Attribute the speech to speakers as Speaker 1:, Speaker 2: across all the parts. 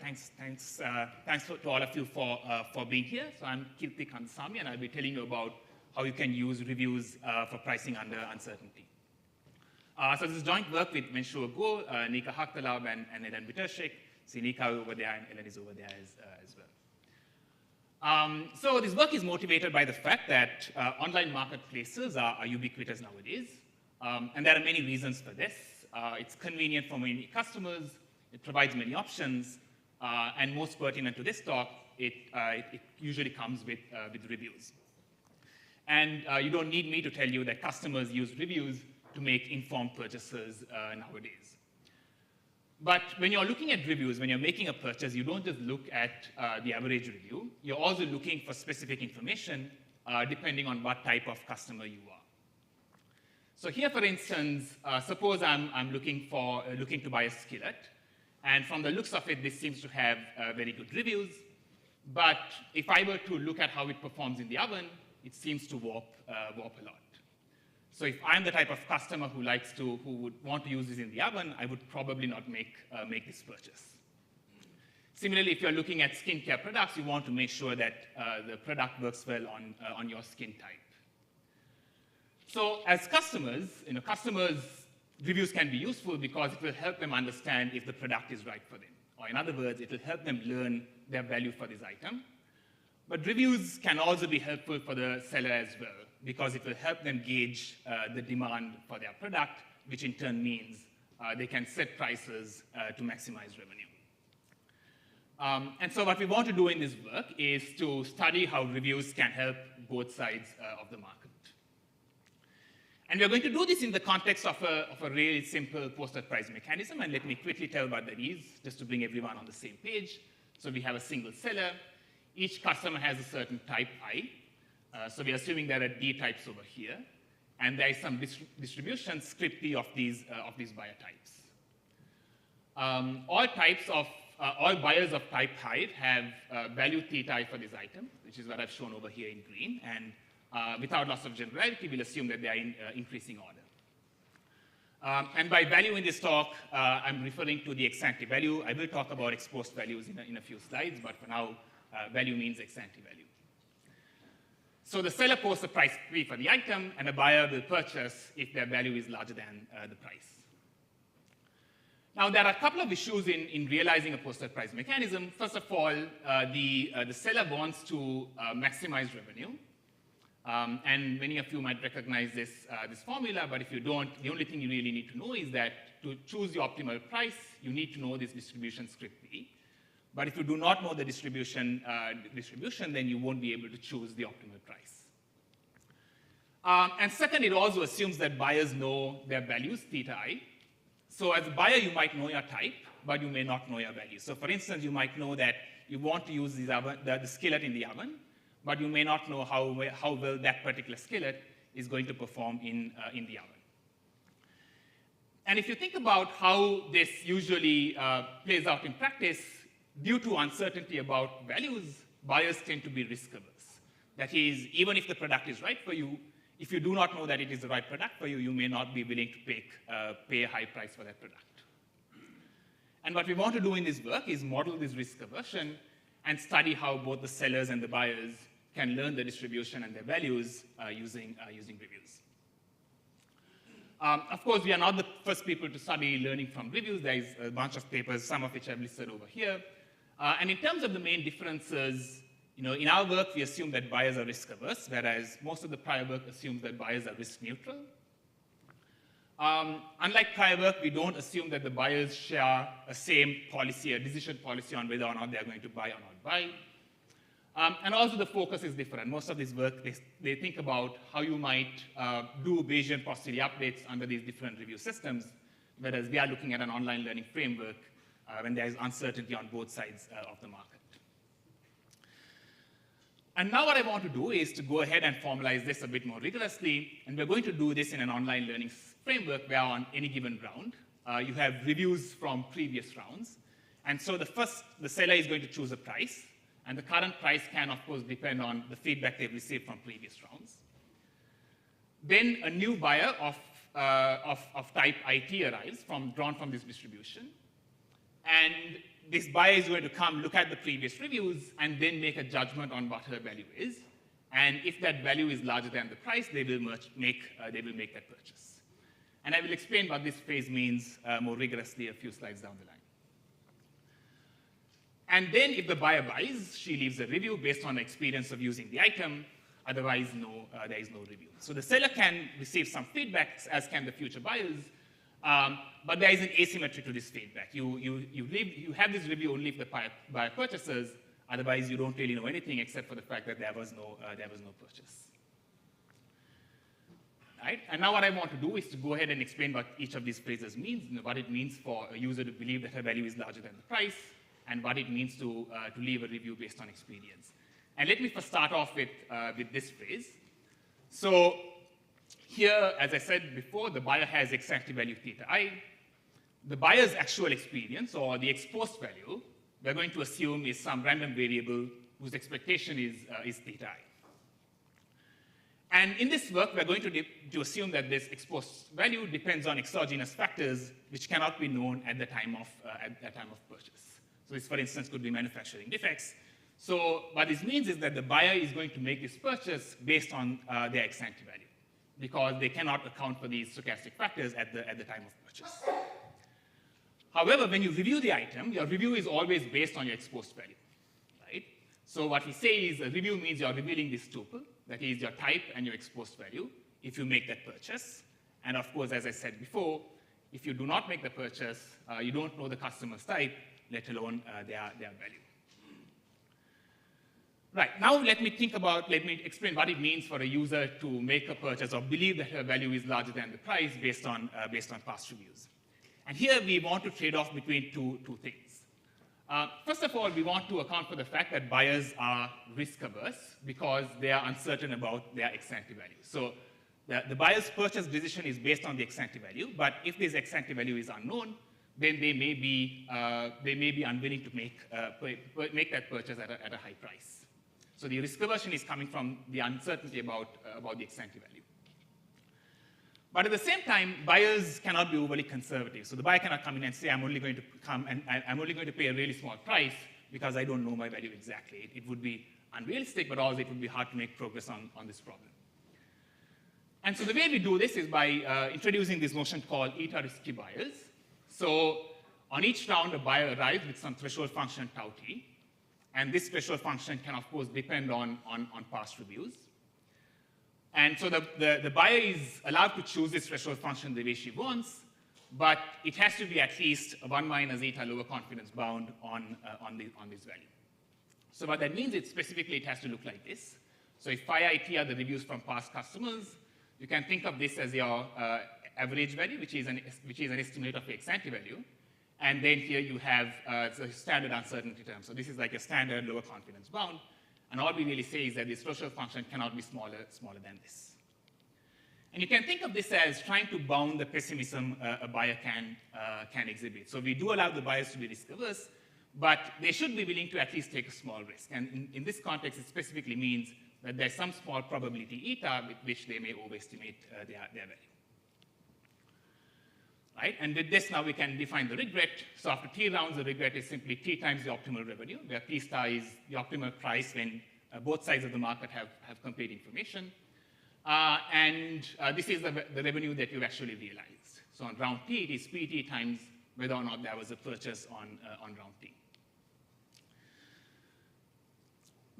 Speaker 1: Thanks to all of you for being here. So I'm Kirthevasan, Kandasamy, and I'll be telling you about how you can use reviews for pricing under uncertainty. So this is joint work with Wenshuo, Nika, Haghtalab, and then Vitercik. See Nika over there, and Ellen is over there as well. So this work is motivated by the fact that online marketplaces are ubiquitous nowadays. And there are many reasons for this. It's convenient for many customers. It provides many options. And most pertinent to this talk, it usually comes with reviews. And you don't need me to tell you that customers use reviews to make informed purchases nowadays. But when you're looking at reviews, when you're making a purchase, you don't just look at the average review. You're also looking for specific information depending on what type of customer you are. So here, for instance, suppose I'm looking to buy a skillet. And from the looks of it, this seems to have very good reviews. But if I were to look at how it performs in the oven, it seems to warp a lot. So if I'm the type of customer who would want to use this in the oven, I would probably not make this purchase. Similarly, if you're looking at skincare products, you want to make sure that the product works well on your skin type. So as customers, reviews can be useful because it will help them understand if the product is right for them. Or in other words, it will help them learn their value for this item. But reviews can also be helpful for the seller as well because it will help them gauge the demand for their product, which in turn means they can set prices to maximize revenue. And so what we want to do in this work is to study how reviews can help both sides of the market. And we're going to do this in the context of a really simple posted price mechanism. And let me quickly tell what that is, just to bring everyone on the same page. So we have a single seller. Each customer has a certain type I. So we're assuming there are D types over here. And there is some distribution, script P of these buyer types. All buyers of type I have value theta for this item, which is what I've shown over here in green. And without loss of generality, we'll assume that they are in increasing order. And by value in this talk, I'm referring to the ex-ante value. I will talk about ex post values in a few slides, but for now, value means ex-ante value. So the seller posts a price P for the item, and the buyer will purchase if their value is larger than the price. Now, there are a couple of issues in realizing a posted price mechanism. First of all, the seller wants to maximize revenue. And many of you might recognize this formula, but if you don't, the only thing you really need to know is that to choose the optimal price, you need to know this distribution script P. But if you do not know the distribution, then you won't be able to choose the optimal price. And second, it also assumes that buyers know their values, theta I. So as a buyer, you might know your type, but you may not know your value. So for instance, you might know that you want to use the skillet in the oven, but you may not know how well that particular skillet is going to perform in the oven. And if you think about how this usually plays out in practice, due to uncertainty about values, buyers tend to be risk-averse. That is, even if the product is right for you, if you do not know that it is the right product for you, you may not be willing to pay a high price for that product. And what we want to do in this work is model this risk aversion and study how both the sellers and the buyers can learn the distribution and their values using reviews. Of course, we are not the first people to study learning from reviews. There is a bunch of papers, some of which I've listed over here. And in terms of the main differences, in our work, we assume that buyers are risk-averse, whereas most of the prior work assumes that buyers are risk-neutral. Unlike prior work, we don't assume that the buyers share a same policy, a decision policy on whether or not they're going to buy or not buy. And also the focus is different. Most of this work, they think about how you might do Bayesian posterior updates under these different review systems, whereas we are looking at an online learning framework when there is uncertainty on both sides of the market. And now what I want to do is to go ahead and formalize this a bit more rigorously, and we're going to do this in an online learning framework where on any given round, you have reviews from previous rounds. And so the seller is going to choose a price, and the current price can, of course, depend on the feedback they've received from previous rounds. Then a new buyer of type IT arrives, drawn from this distribution. And this buyer is going to come, look at the previous reviews, and then make a judgment on what her value is. And if that value is larger than the price, they will make that purchase. And I will explain what this phrase means more rigorously a few slides down the line. And then if the buyer buys, she leaves a review based on experience of using the item. Otherwise, there is no review. So the seller can receive some feedback, as can the future buyers, but there is an asymmetry to this feedback. You have this review only if the buyer purchases. Otherwise, you don't really know anything except for the fact that there was no purchase. Right? And now what I want to do is to go ahead and explain what each of these phrases means, what it means for a user to believe that her value is larger than the price, and what it means to leave a review based on experience. And let me first start off with this phrase. So here, as I said before, the buyer has exact value theta I. The buyer's actual experience, or the exposed value, we're going to assume is some random variable whose expectation is theta I. And in this work, we're going to assume that this exposed value depends on exogenous factors which cannot be known at the time of purchase. So this, for instance, could be manufacturing defects. So what this means is that the buyer is going to make this purchase based on their ex-ante value, because they cannot account for these stochastic factors at the time of purchase. However, when you review the item, your review is always based on your exposed value, right? So what we say is a review means you're revealing this tuple, that is your type and your exposed value, if you make that purchase. And of course, as I said before, if you do not make the purchase, you don't know the customer's type, let alone their value. Right, now let me explain what it means for a user to make a purchase or believe that her value is larger than the price based on past reviews. And here we want to trade off between two things. First of all, we want to account for the fact that buyers are risk averse because they are uncertain about their ex-ante value. So the buyer's purchase decision is based on the ex-ante value, but if this ex-ante value is unknown, then they may be unwilling to make that purchase at a high price. So the risk aversion is coming from the uncertainty about the ex-ante value. But at the same time, buyers cannot be overly conservative. So the buyer cannot come in and say, I'm only going to pay a really small price because I don't know my value exactly. It would be unrealistic, but also it would be hard to make progress on this problem. And so the way we do this is by introducing this notion called eta risky buyers. So on each round, a buyer arrives with some threshold function tau t. And this threshold function can, of course, depend on past reviews. And so the buyer is allowed to choose this threshold function the way she wants, but it has to be at least 1 minus eta lower confidence bound on this value. So what that means is specifically it has to look like this. So if phi it are the reviews from past customers, you can think of this as your average value, which is an estimate of the ex-ante value. And then here you have the standard uncertainty term. So this is like a standard lower confidence bound. And all we really say is that this threshold function cannot be smaller than this. And you can think of this as trying to bound the pessimism a buyer can exhibit. So we do allow the buyers to be risk averse, but they should be willing to at least take a small risk. And in this context, it specifically means that there's some small probability eta with which they may overestimate their value. Right? And with this, now we can define the regret. So after t rounds, the regret is simply t times the optimal revenue, where p star is the optimal price when both sides of the market have complete information. This is the revenue that you've actually realized. So on round t, it is pt times whether or not there was a purchase on round t.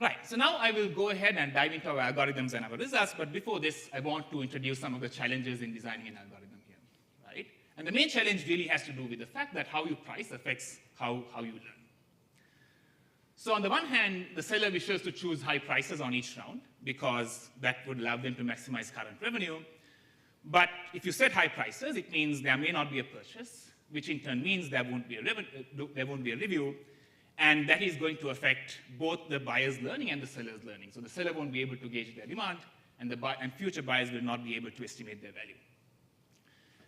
Speaker 1: Right, so now I will go ahead and dive into our algorithms and our results, but before this, I want to introduce some of the challenges in designing an algorithm here, right? And the main challenge really has to do with the fact that how you price affects how you learn. So on the one hand, the seller wishes to choose high prices on each round because that would allow them to maximize current revenue. But if you set high prices, it means there may not be a purchase, which in turn means there won't be a review, and that is going to affect both the buyer's learning and the seller's learning. So the seller won't be able to gauge their demand, and future buyers will not be able to estimate their value.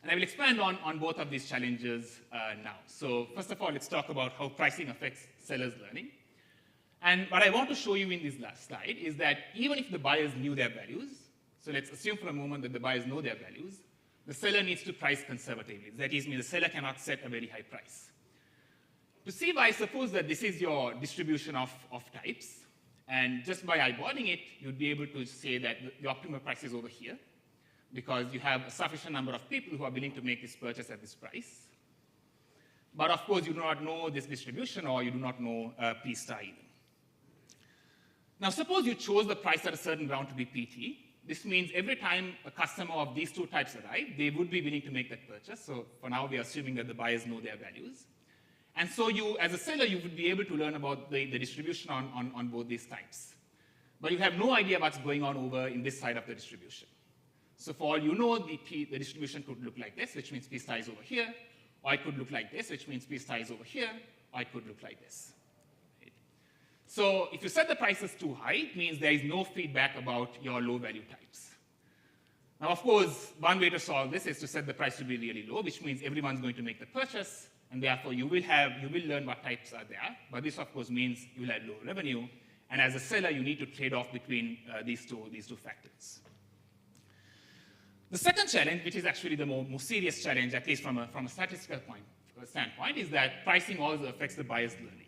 Speaker 1: And I will expand on both of these challenges now. So first of all, let's talk about how pricing affects sellers' learning. And what I want to show you in this last slide is that even if the buyers knew their values, so let's assume for a moment that the buyers know their values, the seller needs to price conservatively. That is, the seller cannot set a very high price. to see why, suppose that this is your distribution of types, and just by eyeballing it, you'd be able to say that the optimal price is over here, because you have a sufficient number of people who are willing to make this purchase at this price. But of course, you do not know this distribution, or you do not know P star either. Now, suppose you chose the price at a certain round to be PT. This means every time a customer of these two types arrive, they would be willing to make that purchase. So for now, we are assuming that the buyers know their values. And so you, as a seller, you would be able to learn about the distribution on both these types. But you have no idea what's going on over in this side of the distribution. So for all you know, the distribution could look like this, which means P star is over here, or it could look like this, which means P star is over here, or it could look like this. Right? So if you set the prices too high, it means there is no feedback about your low-value types. Now, of course, one way to solve this is to set the price to be really low, which means everyone's going to make the purchase, and therefore you will learn what types are there. But this, of course, means you will have low revenue. And as a seller, you need to trade off between these two factors. The second challenge, which is actually the more serious challenge, at least from a statistical standpoint, is that pricing also affects the buyer's learning.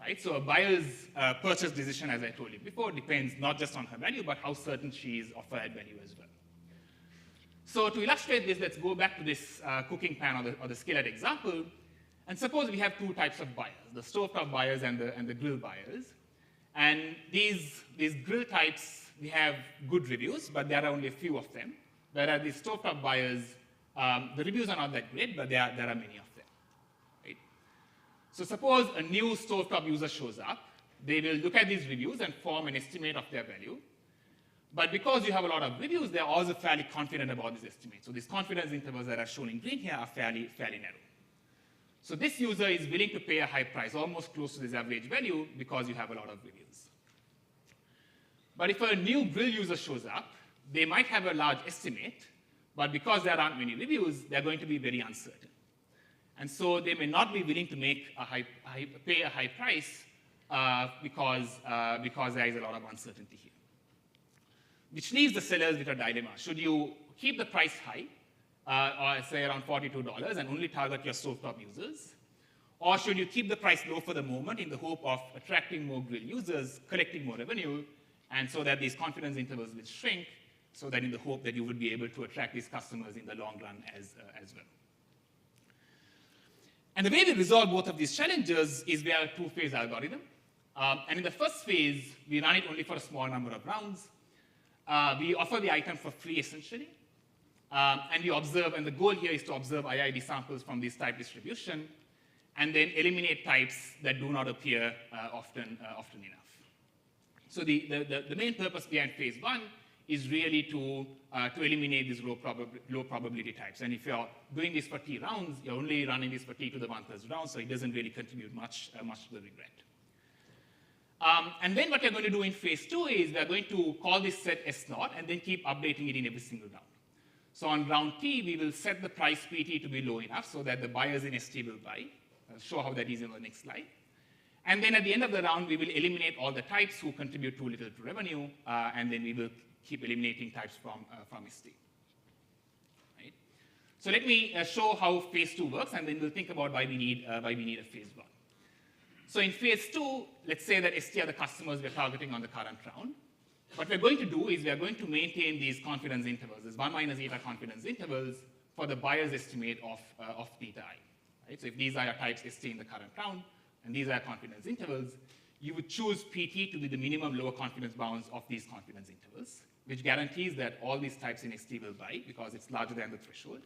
Speaker 1: Right? So a buyer's purchase decision, as I told you before, depends not just on her value, but how certain she is of her add value as well. So to illustrate this, let's go back to this cooking pan or the skillet example. And suppose we have two types of buyers, the stovetop buyers and the grill buyers. And these grill types, we have good reviews, but there are only a few of them. Whereas these stovetop buyers, the reviews are not that great, but there are many of them. Right? So suppose a new stovetop user shows up. They will look at these reviews and form an estimate of their value. But because you have a lot of reviews, they're also fairly confident about this estimate. So these confidence intervals that are shown in green here are fairly narrow. So this user is willing to pay a high price, almost close to this average value, because you have a lot of reviews. But if a new grill user shows up, they might have a large estimate, but because there aren't many reviews, they're going to be very uncertain. And so they may not be willing to make pay a high price because there is a lot of uncertainty here. Which leaves the sellers with a dilemma. Should you keep the price high, or say around $42, and only target your stovetop users? Or should you keep the price low for the moment in the hope of attracting more grill users, collecting more revenue, and so that these confidence intervals will shrink, so that in the hope that you would be able to attract these customers in the long run as well? And the way we resolve both of these challenges is via a two-phase algorithm. And in the first phase, we run it only for a small number of rounds. We offer the item for free, essentially. And we observe, and the goal here is to observe IID samples from this type distribution, and then eliminate types that do not appear often enough. So the main purpose behind phase one is really to eliminate these low probability types. And if you're doing this for t rounds, you're only running this for t to the 1+ round, so it doesn't really contribute much to the regret. And then what we're going to do in phase two is we're going to call this set S0 and then keep updating it in every single round. So on round T, we will set the price PT to be low enough so that the buyers in ST will buy. I'll show how that is in the next slide. And then at the end of the round, we will eliminate all the types who contribute too little to revenue, and then we will keep eliminating types from ST. Right? So let me show how phase two works, and then we'll think about why we need a phase one. So in phase two, let's say that ST are the customers we're targeting on the current round. What we're going to do is we're going to maintain these confidence intervals, these 1 minus eta confidence intervals, for the buyer's estimate of theta I. Right? So if these are your types ST in the current round, and these are confidence intervals, you would choose PT to be the minimum lower confidence bounds of these confidence intervals, which guarantees that all these types in ST will buy because it's larger than the threshold.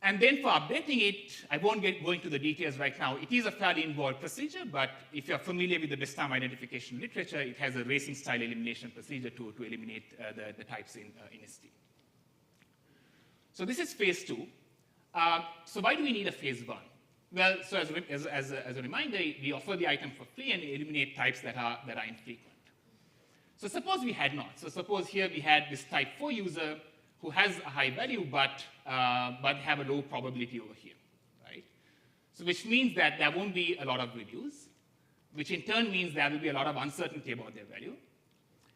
Speaker 1: And then for updating it, I won't go into the details right now. It is a fairly involved procedure, but if you're familiar with the best time identification literature, it has a racing style elimination procedure to eliminate the types in ST. So this is phase two. So why do we need a phase one? Well, so as a reminder, we offer the item for free and eliminate types that are infrequent. So suppose we had not. So suppose here we had this type 4 user who has a high value but have a low probability over here, right? So which means that there won't be a lot of reviews, which in turn means there will be a lot of uncertainty about their value.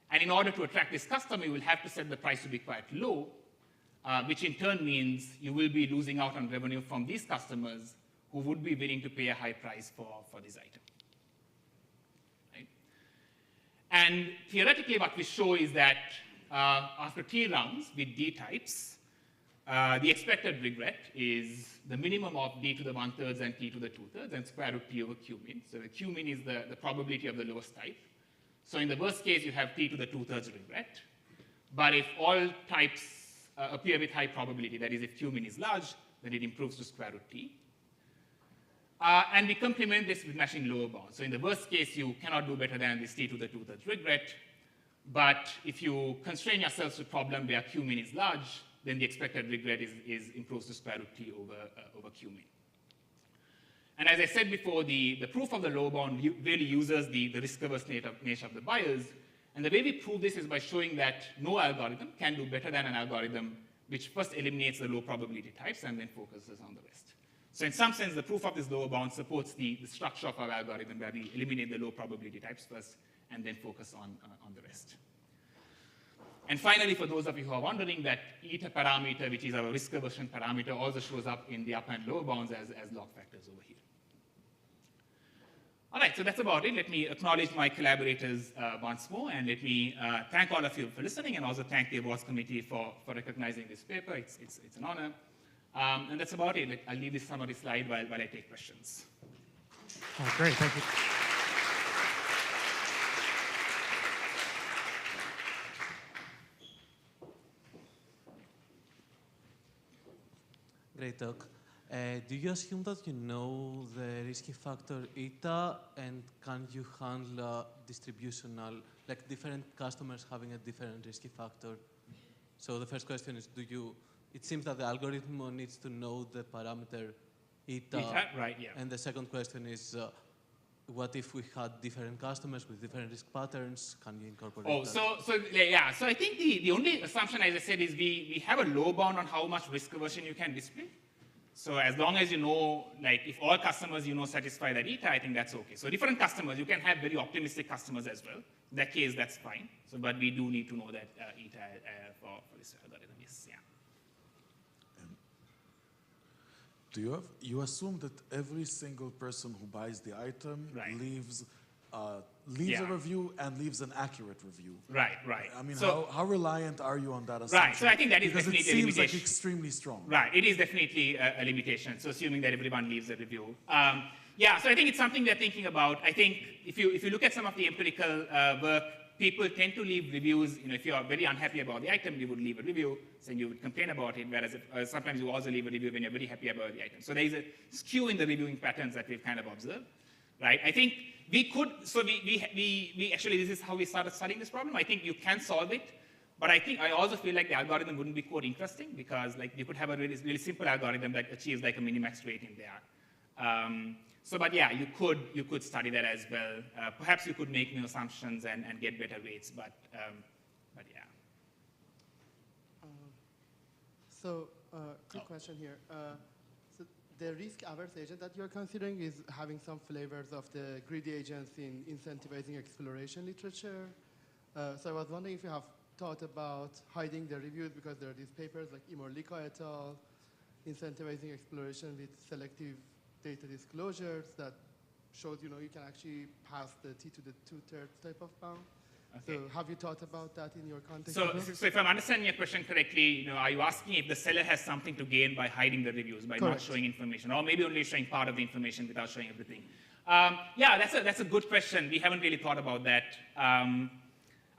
Speaker 1: And in order to attract this customer, you will have to set the price to be quite low, which in turn means you will be losing out on revenue from these customers who would be willing to pay a high price for this item. Right? And theoretically, what we show is that after 3 rounds with D types, the expected regret is the minimum of D to the 1/3 and T to the 2/3 and square root T over Q min. So the Q min is the probability of the lowest type. So in the worst case, you have T to the 2/3 regret. But if all types appear with high probability, that is, if Q min is large, then it improves to square root T. And we complement this with machine lower bound. So in the worst case, you cannot do better than this T to the 2/3 regret. But if you constrain yourselves to a problem where Q min is large, then the expected regret is improves to square root T over Q min. And as I said before, the proof of the lower bound really uses the risk-averse nature of the buyers. And the way we prove this is by showing that no algorithm can do better than an algorithm which first eliminates the low probability types and then focuses on the rest. So in some sense, the proof of this lower bound supports the structure of our algorithm where we eliminate the low probability types first and then focus on the rest. And finally, for those of you who are wondering, that eta parameter, which is our risk aversion parameter, also shows up in the upper and lower bounds as log factors over here. All right, so that's about it. Let me acknowledge my collaborators once more, and let me thank all of you for listening, and also thank the awards committee for recognizing this paper. It's an honor. And that's about it. I'll leave this summary slide while I take questions.
Speaker 2: Oh, great, thank you.
Speaker 3: Great talk. Do you assume that you know the risky factor eta, and can you handle distributional, like different customers having a different risky factor? So the first question is, it seems that the algorithm needs to know the parameter eta.
Speaker 1: Right, yeah.
Speaker 3: And the second question is, what if we had different customers with different risk patterns? Can you incorporate that?
Speaker 1: So I think the only assumption, as I said, is we have a low bound on how much risk aversion you can display. So as long as you know, like if all customers satisfy that eta, I think that's okay. So different customers, you can have very optimistic customers as well. In that case, that's fine. So, but we do need to know that eta for this algorithm. Yes, yeah.
Speaker 4: You assume that every single person who buys the item leaves a review and leaves an accurate review.
Speaker 1: Right.
Speaker 4: I mean,
Speaker 1: so,
Speaker 4: how reliant are you on that assumption?
Speaker 1: Right, so I think that is definitely a limitation.
Speaker 4: Because it seems like extremely strong.
Speaker 1: Right, it is definitely a limitation, so assuming that everyone leaves a review. Yeah, so I think it's something they're thinking about. I think if you look at some of the empirical work, people tend to leave reviews. If you are very unhappy about the item, you would leave a review, saying you would complain about it, whereas sometimes you also leave a review when you're very happy about the item. So there is a skew in the reviewing patterns that we've kind of observed, right? I think we could, so we actually, this is how we started studying this problem. I think you can solve it, but I also feel like the algorithm wouldn't be quite interesting because like you could have a really simple algorithm that achieves like a minimax rate in there. But yeah, you could study that as well. Perhaps you could make new assumptions and get better rates, but yeah.
Speaker 5: Quick question here. So the risk-averse agent that you're considering is having some flavors of the greedy agents in incentivizing exploration literature. So I was wondering if you have thought about hiding the reviews, because there are these papers like Nika et al. Incentivizing exploration with selective data disclosures that shows you can actually pass the T to the 2/3 type of bound. Okay. So have you thought about that in your context?
Speaker 1: So if I'm understanding your question correctly, are you asking if the seller has something to gain by hiding the reviews, by not showing information, or maybe only showing part of the information without showing everything? Yeah, that's a good question. We haven't really thought about that.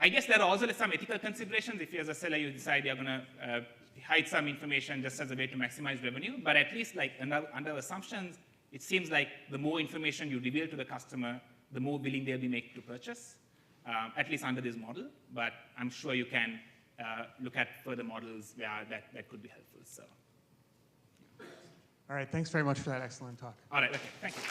Speaker 1: I guess there are also some ethical considerations. If you as a seller, you decide you're going to hide some information just as a way to maximize revenue, but at least like under assumptions, it seems like the more information you reveal to the customer, the more willing they'll be making to purchase, at least under this model. But I'm sure you can look at further models where that could be helpful. So.
Speaker 2: All right, thanks very much for that excellent talk.
Speaker 1: All right, okay, thank you.